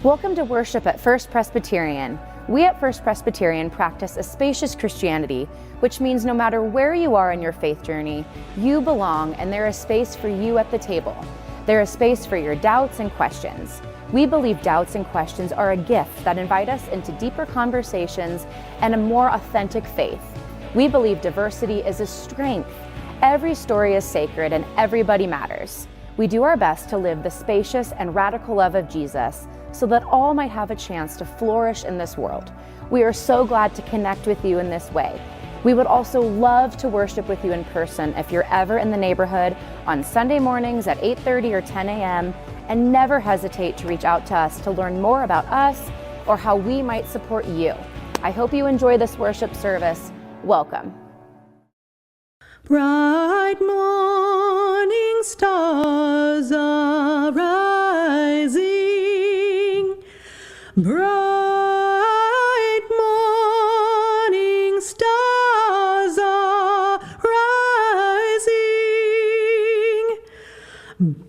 Welcome to worship at First Presbyterian. We at First Presbyterian practice a spacious Christianity, which means no matter where you are in your faith journey, you belong and there is space for you at the table. There is space for your doubts and questions. We believe doubts and questions are a gift that invite us into deeper conversations and a more authentic faith. We believe diversity is a strength. Every story is sacred and everybody matters. We do our best to live the spacious and radical love of Jesus so that all might have a chance to flourish in this world. We are so glad to connect with you in this way. We would also love to worship with you in person if you're ever in the neighborhood on Sunday mornings at 8:30 or 10 a.m. And never hesitate to reach out to us to learn more about us or how we might support you. I hope you enjoy this worship service. Welcome. Bright morning stars are rising. Bright morning stars are rising.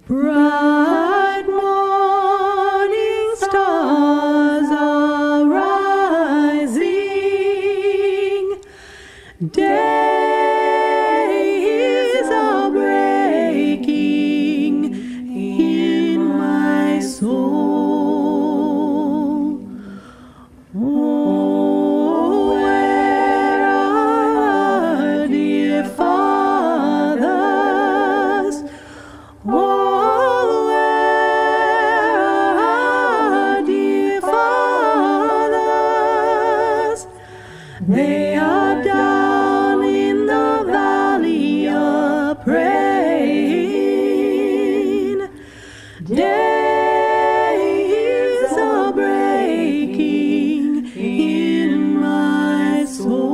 Bright morning stars are rising. Days are breaking in my soul. Oh, where are dear fathers? Oh, where are dear fathers? They are down in the valley of praying. Days are breaking in my soul.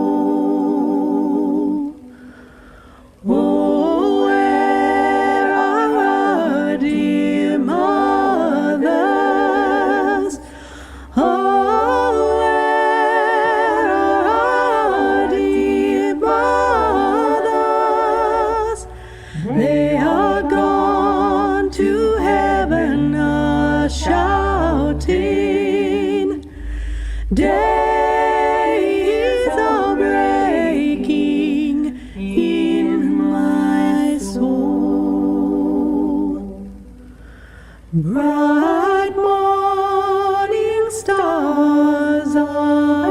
Oh, where are dear mothers? Oh, where are dear brothers? They are gone to heaven a-shouting. Days are breaking in my soul. Bright morning stars are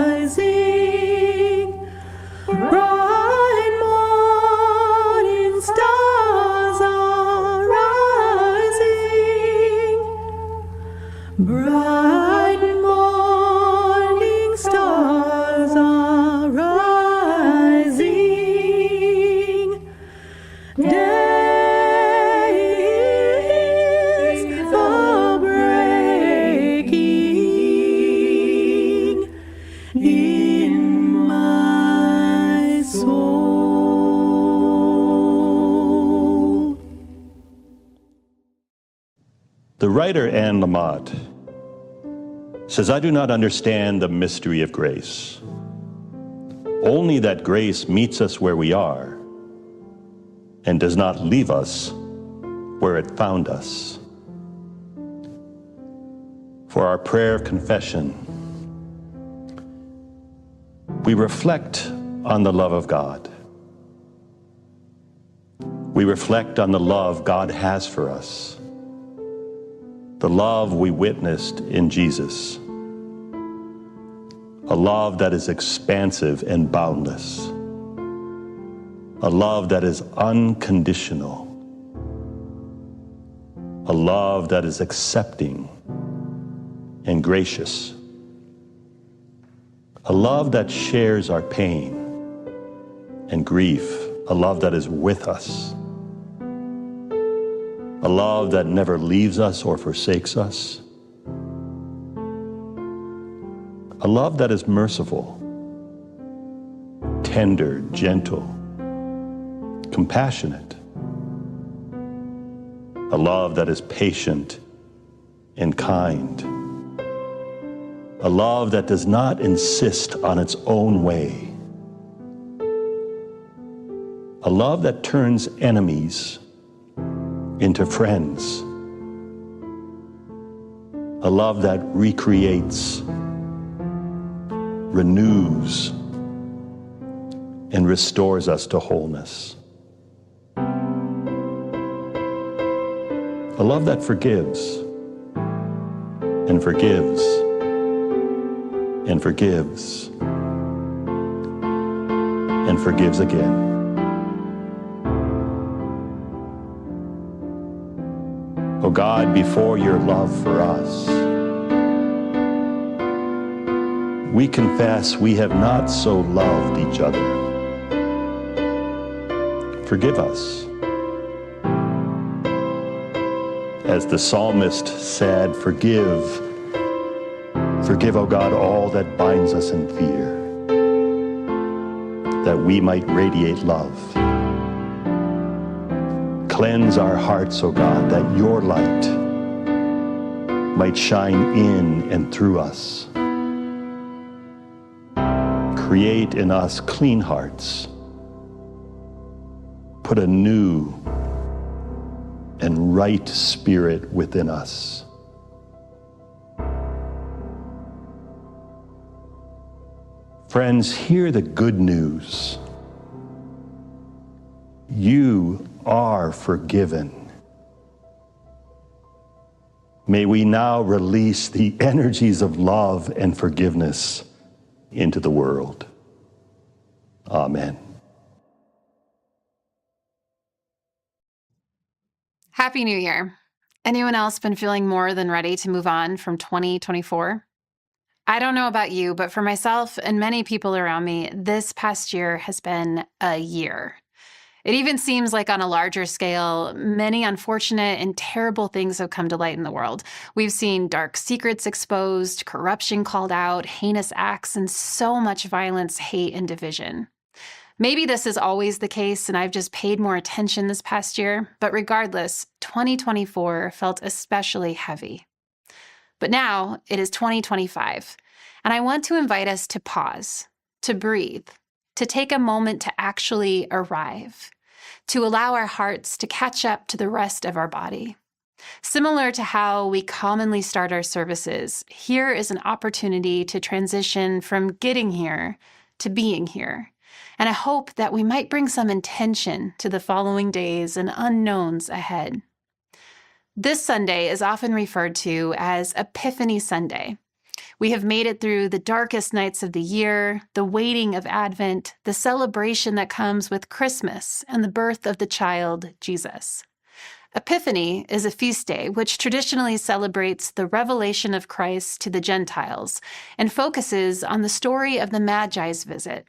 rising. Bright morning stars are rising. Bright morning stars are rising. Days are breaking in my soul. The writer Anne Lamott says, "I do not understand the mystery of grace. Only that grace meets us where we are and does not leave us where it found us." For our prayer of confession, we reflect on the love of God. We reflect on the love God has for us, the love we witnessed in Jesus, a love that is expansive and boundless, a love that is unconditional, a love that is accepting and gracious, a love that shares our pain and grief, a love that is with us, a love that never leaves us or forsakes us, a love that is merciful, tender, gentle, compassionate, a love that is patient and kind, a love that does not insist on its own way, a love that turns enemies into friends, a love that recreates, renews, and restores us to wholeness. A love that forgives and forgives and forgives and forgives again. Oh God, before your love for us, we confess we have not so loved each other. Forgive us. As the psalmist said, forgive, O God, all that binds us in fear, that we might radiate love. Cleanse our hearts, O God, that your light might shine in and through us. Create in us clean hearts. Put a new and right spirit within us. Friends, hear the good news. You are forgiven. May we now release the energies of love and forgiveness into the world. Amen. Happy New Year. Anyone else been feeling more than ready to move on from 2024? I don't know about you, but for myself and many people around me, this past year has been a year. It even seems like on a larger scale, many unfortunate and terrible things have come to light in the world. We've seen dark secrets exposed, corruption called out, heinous acts, and so much violence, hate, and division. Maybe this is always the case and I've just paid more attention this past year, but regardless, 2024 felt especially heavy. But now it is 2025, and I want to invite us to pause, to breathe, to take a moment to actually arrive, to allow our hearts to catch up to the rest of our body. Similar to how we commonly start our services, here is an opportunity to transition from getting here to being here. And I hope that we might bring some intention to the following days and unknowns ahead. This Sunday is often referred to as Epiphany Sunday. We have made it through the darkest nights of the year, the waiting of Advent, the celebration that comes with Christmas and the birth of the child, Jesus. Epiphany is a feast day which traditionally celebrates the revelation of Christ to the Gentiles and focuses on the story of the Magi's visit.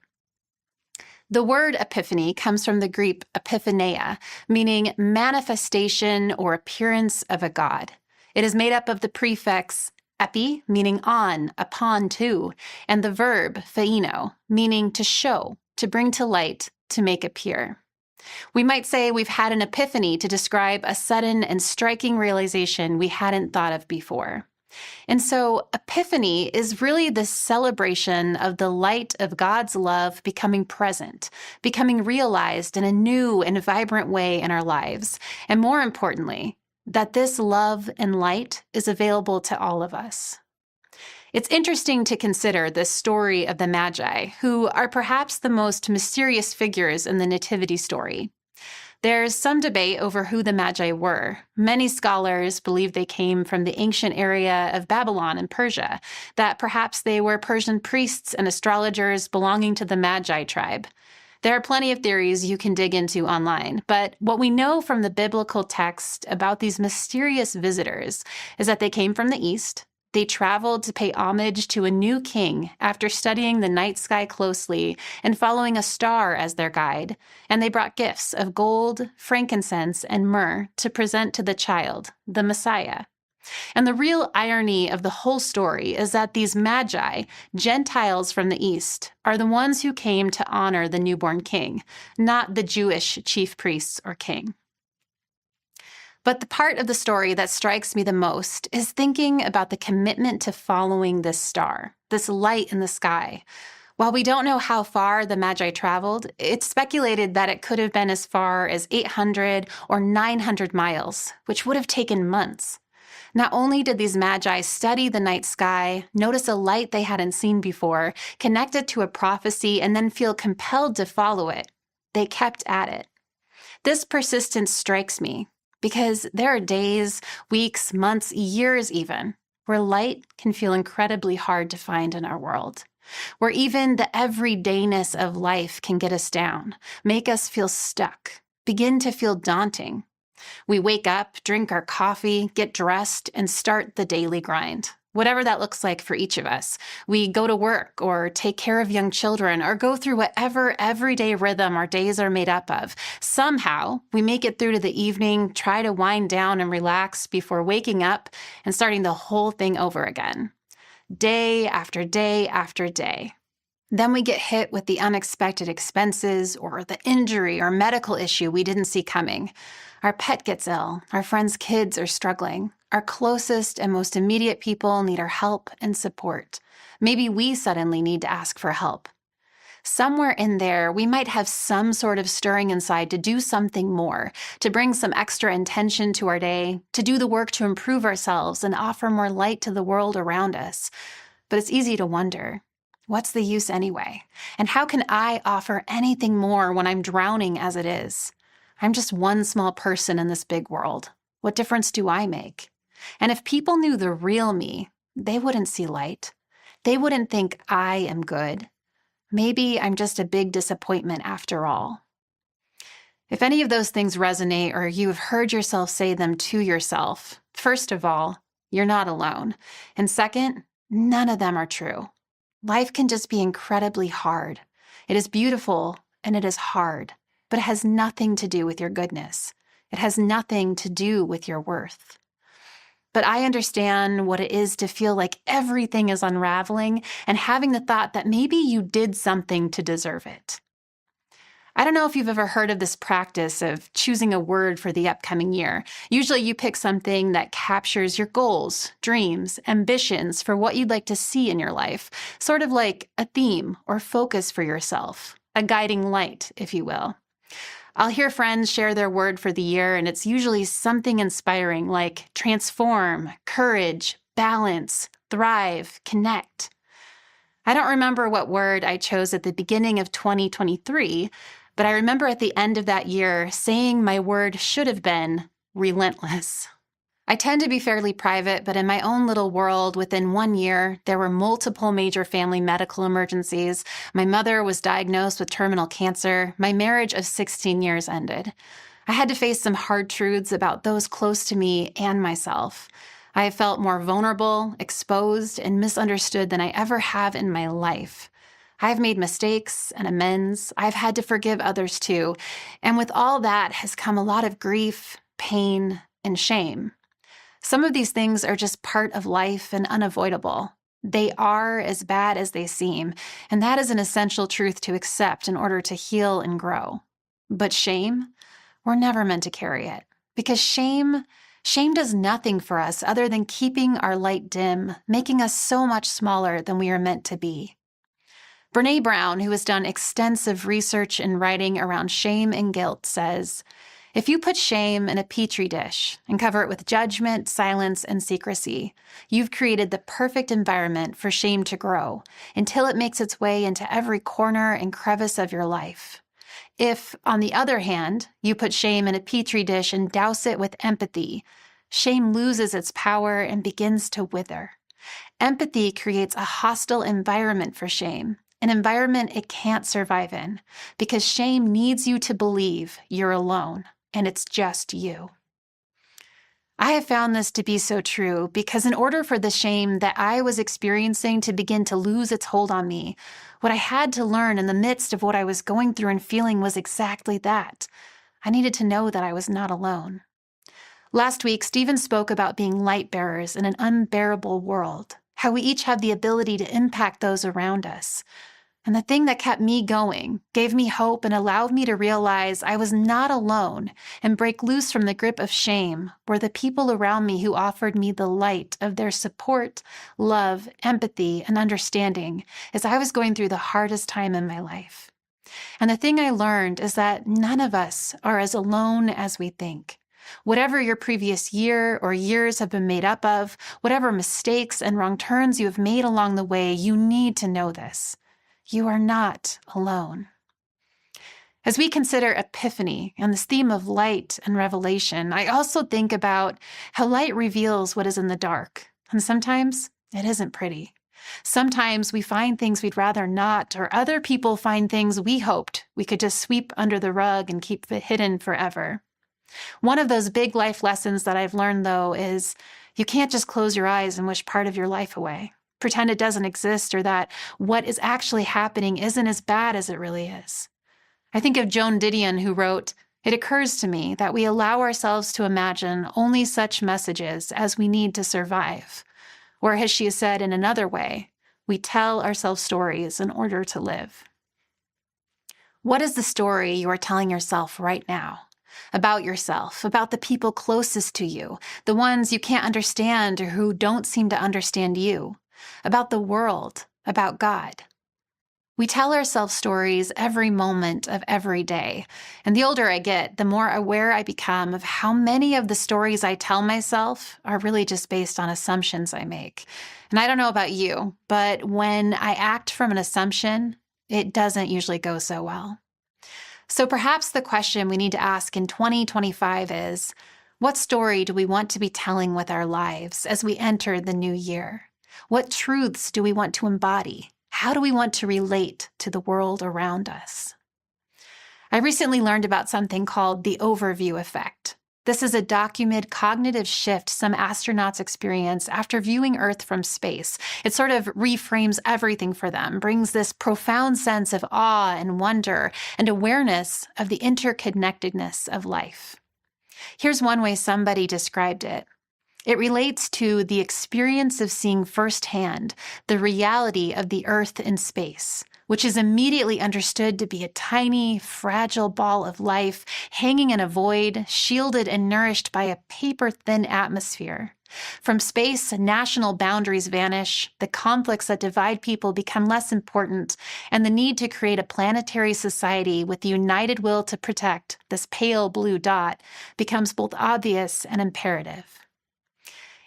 The word epiphany comes from the Greek epiphaneia, meaning manifestation or appearance of a god. It is made up of the prefix epi, meaning on, upon, to, and the verb phaino, meaning to show, to bring to light, to make appear. We might say we've had an epiphany to describe a sudden and striking realization we hadn't thought of before. And so Epiphany is really this celebration of the light of God's love becoming present, becoming realized in a new and vibrant way in our lives. And more importantly, that this love and light is available to all of us. It's interesting to consider the story of the Magi, who are perhaps the most mysterious figures in the Nativity story. There's some debate over who the Magi were. Many scholars believe they came from the ancient area of Babylon and Persia, that perhaps they were Persian priests and astrologers belonging to the Magi tribe. There are plenty of theories you can dig into online, but what we know from the biblical text about these mysterious visitors is that they came from the east. They traveled to pay homage to a new king after studying the night sky closely and following a star as their guide, and they brought gifts of gold, frankincense, and myrrh to present to the child, the Messiah. And the real irony of the whole story is that these Magi, Gentiles from the east, are the ones who came to honor the newborn king, not the Jewish chief priests or king. But the part of the story that strikes me the most is thinking about the commitment to following this star, this light in the sky. While we don't know how far the Magi traveled, it's speculated that it could have been as far as 800 or 900 miles, which would have taken months. Not only did these magi study the night sky, notice a light they hadn't seen before, connect it to a prophecy, and then feel compelled to follow it, they kept at it. This persistence strikes me because there are days, weeks, months, years even, where light can feel incredibly hard to find in our world, where even the everydayness of life can get us down, make us feel stuck, begin to feel daunting. We wake up, drink our coffee, get dressed, and start the daily grind, whatever that looks like for each of us. We go to work or take care of young children or go through whatever everyday rhythm our days are made up of. Somehow, we make it through to the evening, try to wind down and relax before waking up and starting the whole thing over again. Day after day after day. Then we get hit with the unexpected expenses or the injury or medical issue we didn't see coming. Our pet gets ill, our friends' kids are struggling, our closest and most immediate people need our help and support. Maybe we suddenly need to ask for help. Somewhere in there, we might have some sort of stirring inside to do something more, to bring some extra intention to our day, to do the work to improve ourselves and offer more light to the world around us. But it's easy to wonder, what's the use anyway? And how can I offer anything more when I'm drowning as it is? I'm just one small person in this big world. What difference do I make? And if people knew the real me, they wouldn't see light. They wouldn't think I am good. Maybe I'm just a big disappointment after all. If any of those things resonate or you have heard yourself say them to yourself, first of all, you're not alone. And second, none of them are true. Life can just be incredibly hard. It is beautiful and it is hard. But it has nothing to do with your goodness. It has nothing to do with your worth. But I understand what it is to feel like everything is unraveling and having the thought that maybe you did something to deserve it. I don't know if you've ever heard of this practice of choosing a word for the upcoming year. Usually you pick something that captures your goals, dreams, ambitions for what you'd like to see in your life, sort of like a theme or focus for yourself, a guiding light, if you will. I'll hear friends share their word for the year, and it's usually something inspiring like transform, courage, balance, thrive, connect. I don't remember what word I chose at the beginning of 2023, but I remember at the end of that year saying my word should have been relentless. I tend to be fairly private, but in my own little world, within 1 year, there were multiple major family medical emergencies. My mother was diagnosed with terminal cancer. My marriage of 16 years ended. I had to face some hard truths about those close to me and myself. I have felt more vulnerable, exposed, and misunderstood than I ever have in my life. I've made mistakes and amends. I've had to forgive others too. And with all that has come a lot of grief, pain, and shame. Some of these things are just part of life and unavoidable. They are as bad as they seem, and that is an essential truth to accept in order to heal and grow. But shame, we're never meant to carry it, because shame does nothing for us other than keeping our light dim, making us so much smaller than we are meant to be. Brene Brown, who has done extensive research and writing around shame and guilt, says, if you put shame in a petri dish and cover it with judgment, silence, and secrecy, you've created the perfect environment for shame to grow until it makes its way into every corner and crevice of your life. If, on the other hand, you put shame in a petri dish and douse it with empathy, shame loses its power and begins to wither. Empathy creates a hostile environment for shame, an environment it can't survive in, because shame needs you to believe you're alone. And it's just you. I have found this to be so true because in order for the shame that I was experiencing to begin to lose its hold on me, what I had to learn in the midst of what I was going through and feeling was exactly that. I needed to know that I was not alone. Last week, Stephen spoke about being light bearers in an unbearable world, how we each have the ability to impact those around us. And the thing that kept me going, gave me hope, and allowed me to realize I was not alone and break loose from the grip of shame were the people around me who offered me the light of their support, love, empathy, and understanding as I was going through the hardest time in my life. And the thing I learned is that none of us are as alone as we think. Whatever your previous year or years have been made up of, whatever mistakes and wrong turns you have made along the way, you need to know this. You are not alone. As we consider Epiphany and this theme of light and revelation, I also think about how light reveals what is in the dark. And sometimes it isn't pretty. Sometimes we find things we'd rather not, or other people find things we hoped we could just sweep under the rug and keep it hidden forever. One of those big life lessons that I've learned, though, is you can't just close your eyes and wish part of your life away, pretend it doesn't exist, or that what is actually happening isn't as bad as it really is. I think of Joan Didion, who wrote, "It occurs to me that we allow ourselves to imagine only such messages as we need to survive." Or as she has said in another way, we tell ourselves stories in order to live. What is the story you are telling yourself right now? About yourself, about the people closest to you, the ones you can't understand or who don't seem to understand you, about the world, about God. We tell ourselves stories every moment of every day, and the older I get, the more aware I become of how many of the stories I tell myself are really just based on assumptions I make. And I don't know about you, but when I act from an assumption, it doesn't usually go so well. So perhaps the question we need to ask in 2025 is, what story do we want to be telling with our lives as we enter the new year? What truths do we want to embody? How do we want to relate to the world around us? I recently learned about something called the overview effect. This is a documented cognitive shift some astronauts experience after viewing Earth from space. It sort of reframes everything for them, brings this profound sense of awe and wonder and awareness of the interconnectedness of life. Here's one way somebody described it. It relates to the experience of seeing firsthand the reality of the Earth in space, which is immediately understood to be a tiny, fragile ball of life hanging in a void, shielded and nourished by a paper-thin atmosphere. From space, national boundaries vanish, the conflicts that divide people become less important, and the need to create a planetary society with the united will to protect this pale blue dot becomes both obvious and imperative.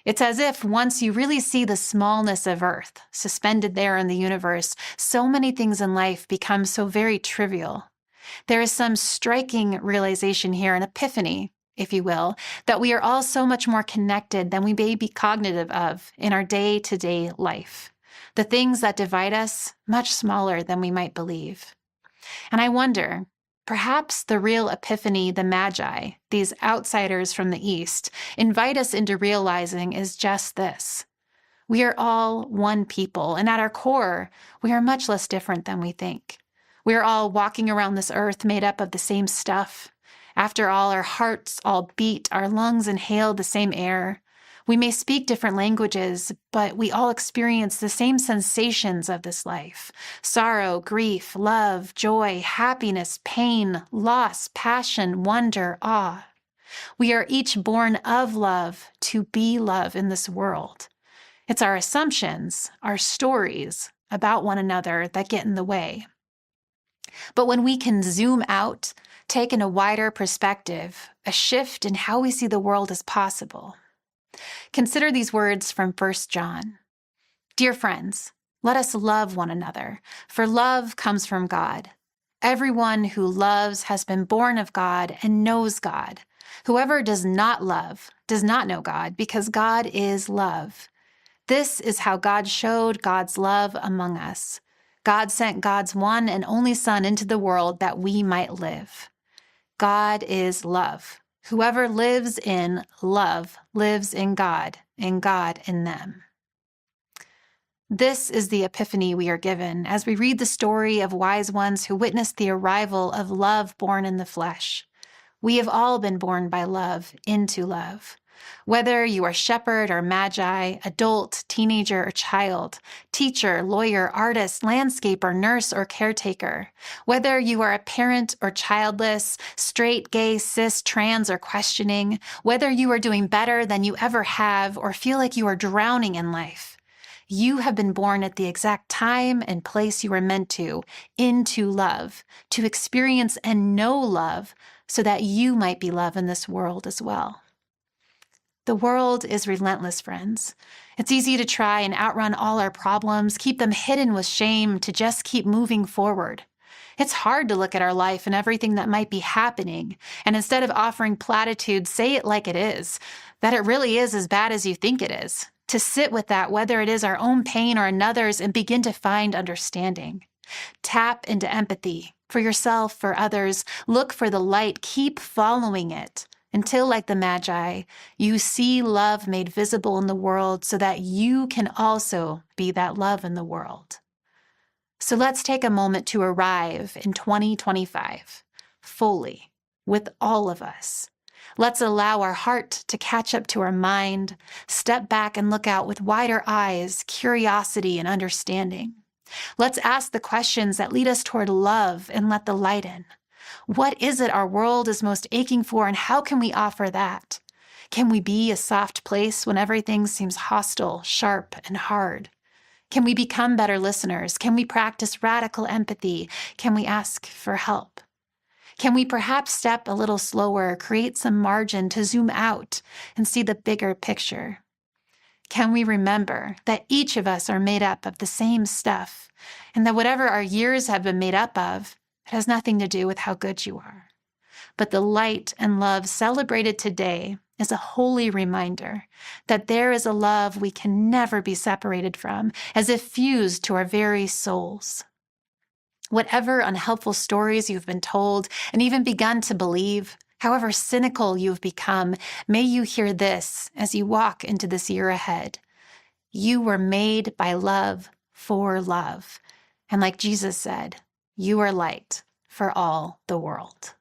It's as if once you really see the smallness of Earth, suspended there in the universe, so many things in life become so very trivial. There is some striking realization here, an epiphany, if you will, that we are all so much more connected than we may be cognitive of in our day-to-day life. The things that divide us, much smaller than we might believe. And I wonder, perhaps the real epiphany the Magi, these outsiders from the East, invite us into realizing is just this. We are all one people, and at our core, we are much less different than we think. We are all walking around this earth made up of the same stuff. After all, our hearts all beat, our lungs inhale the same air. We may speak different languages, but we all experience the same sensations of this life: sorrow, grief, love, joy, happiness, pain, loss, passion, wonder, awe. We are each born of love to be love in this world. It's our assumptions, our stories about one another that get in the way. But when we can zoom out, take in a wider perspective, a shift in how we see the world is possible. Consider these words from 1 John. Dear friends, let us love one another, for love comes from God. Everyone who loves has been born of God and knows God. Whoever does not love does not know God, because God is love. This is how God showed God's love among us. God sent God's one and only Son into the world that we might live. God is love. Whoever lives in love lives in God in them. This is the epiphany we are given as we read the story of wise ones who witnessed the arrival of love born in the flesh. We have all been born by love into love. Whether you are shepherd or magi, adult, teenager or child, teacher, lawyer, artist, landscaper, nurse or caretaker, whether you are a parent or childless, straight, gay, cis, trans or questioning, whether you are doing better than you ever have or feel like you are drowning in life, You have been born at the exact time and place you were meant to, into love, to experience and know love, so that you might be love in this world as well. The world is relentless, friends. It's easy to try and outrun all our problems, keep them hidden with shame, to just keep moving forward. It's hard to look at our life and everything that might be happening, and instead of offering platitudes, say it like it is, that it really is as bad as you think it is. To sit with that, whether it is our own pain or another's, and begin to find understanding. Tap into empathy for yourself, for others. Look for the light. Keep following it until, like the Magi, you see love made visible in the world so that you can also be that love in the world. So let's take a moment to arrive in 2025 fully with all of us. Let's allow our heart to catch up to our mind, step back and look out with wider eyes, curiosity, and understanding. Let's ask the questions that lead us toward love and let the light in. What is it our world is most aching for, and how can we offer that? Can we be a soft place when everything seems hostile, sharp, and hard? Can we become better listeners? Can we practice radical empathy? Can we ask for help? Can we perhaps step a little slower, create some margin to zoom out and see the bigger picture? Can we remember that each of us are made up of the same stuff, and that whatever our years have been made up of, it has nothing to do with how good you are? But the light and love celebrated today is a holy reminder that there is a love we can never be separated from, as if fused to our very souls. Whatever unhelpful stories you've been told and even begun to believe, however cynical you've become, may you hear this as you walk into this year ahead. You were made by love for love. And like Jesus said, you are light for all the world.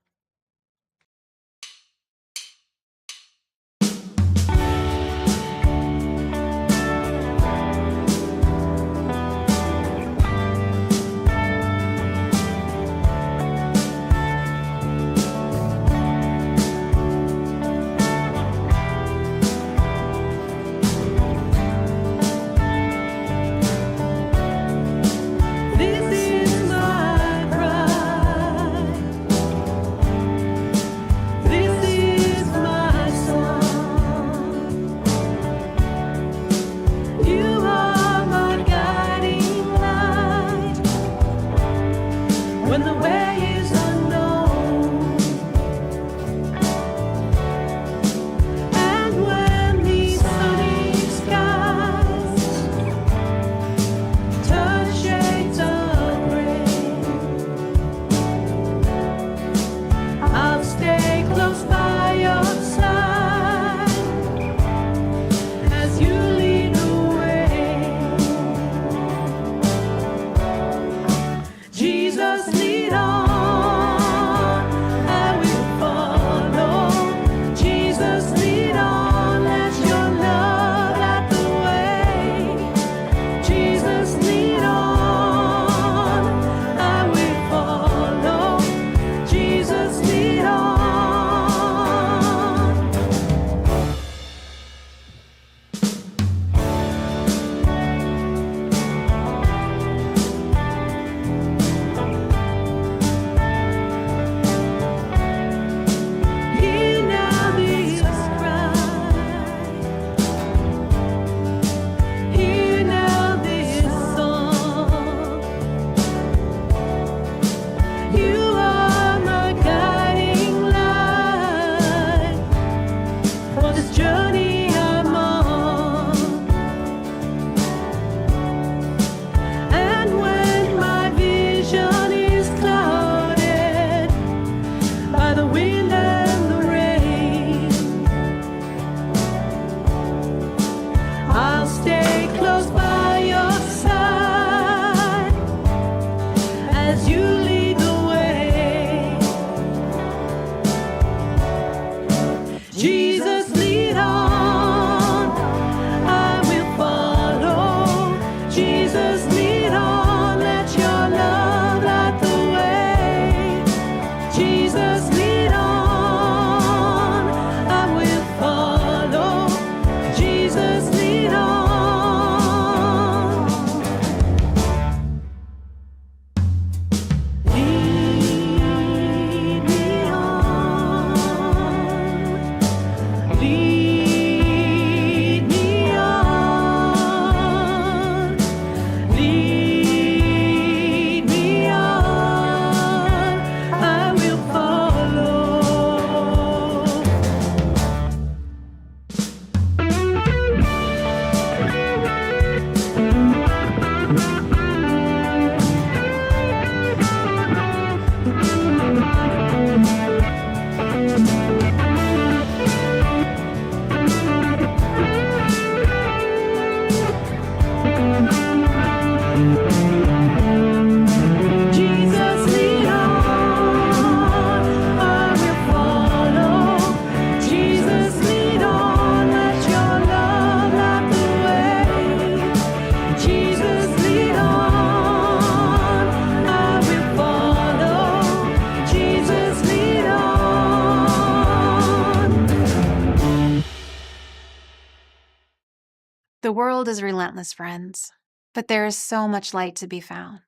The world is relentless, friends, but there is so much light to be found.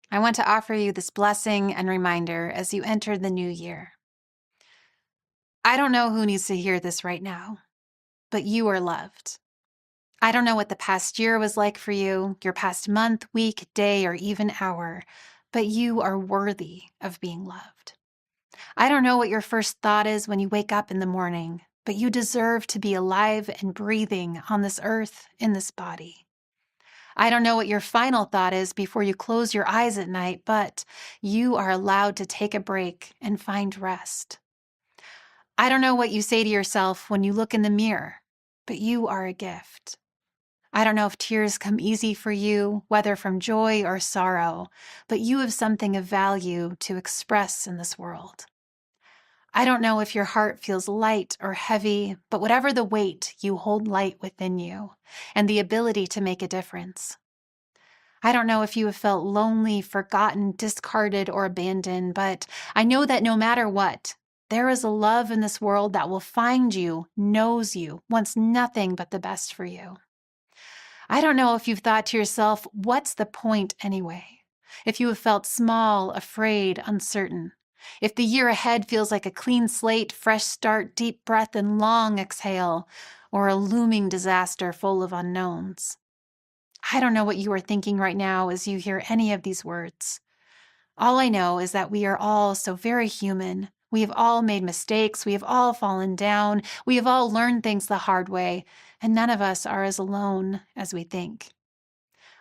I want to offer you this blessing and reminder as you enter the new year. I don't know who needs to hear this right now, but you are loved. I don't know what the past year was like for you, your past month, week, day, or even hour, but you are worthy of being loved. I don't know what your first thought is when you wake up in the morning, but you deserve to be alive and breathing on this earth in this body. I don't know what your final thought is before you close your eyes at night, but you are allowed to take a break and find rest. I don't know what you say to yourself when you look in the mirror, but you are a gift. I don't know if tears come easy for you, whether from joy or sorrow, but you have something of value to express in this world. I don't know if your heart feels light or heavy, but whatever the weight, you hold light within you and the ability to make a difference. I don't know if you have felt lonely, forgotten, discarded, or abandoned, but I know that no matter what, there is a love in this world that will find you, knows you, wants nothing but the best for you. I don't know if you've thought to yourself, what's the point anyway? If you have felt small, afraid, uncertain. If the year ahead feels like a clean slate, fresh start, deep breath, and long exhale, or a looming disaster full of unknowns. I don't know what you are thinking right now as you hear any of these words. All I know is that we are all so very human. We have all made mistakes. We have all fallen down. We have all learned things the hard way, and none of us are as alone as we think.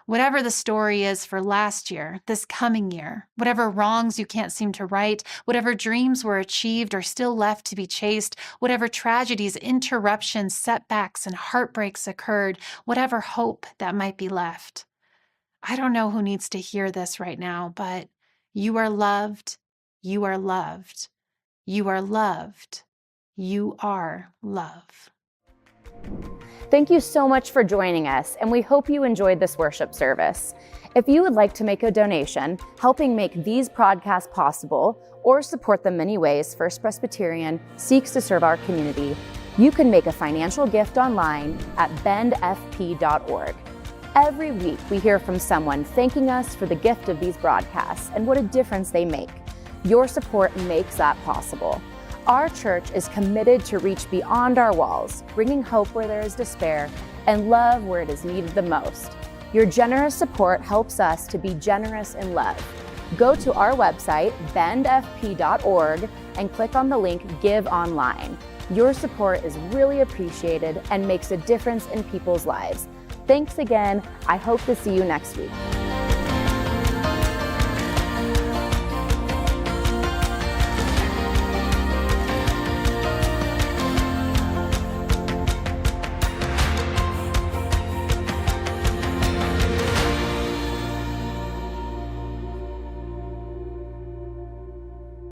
Whatever the story is for last year, this coming year, whatever wrongs you can't seem to right, whatever dreams were achieved or still left to be chased, whatever tragedies, interruptions, setbacks, and heartbreaks occurred, whatever hope that might be left. I don't know who needs to hear this right now, but you are loved. You are loved. You are loved. You are love. Thank you so much for joining us, and we hope you enjoyed this worship service. If you would like to make a donation, helping make these podcasts possible, or support the many ways First Presbyterian seeks to serve our community, you can make a financial gift online at bendfp.org. Every week, we hear from someone thanking us for the gift of these broadcasts and what a difference they make. Your support makes that possible. Our church is committed to reach beyond our walls, bringing hope where there is despair and love where it is needed the most. Your generous support helps us to be generous in love. Go to our website, bendfp.org, and click on the link Give Online. Your support is really appreciated and makes a difference in people's lives. Thanks again. I hope to see you next week.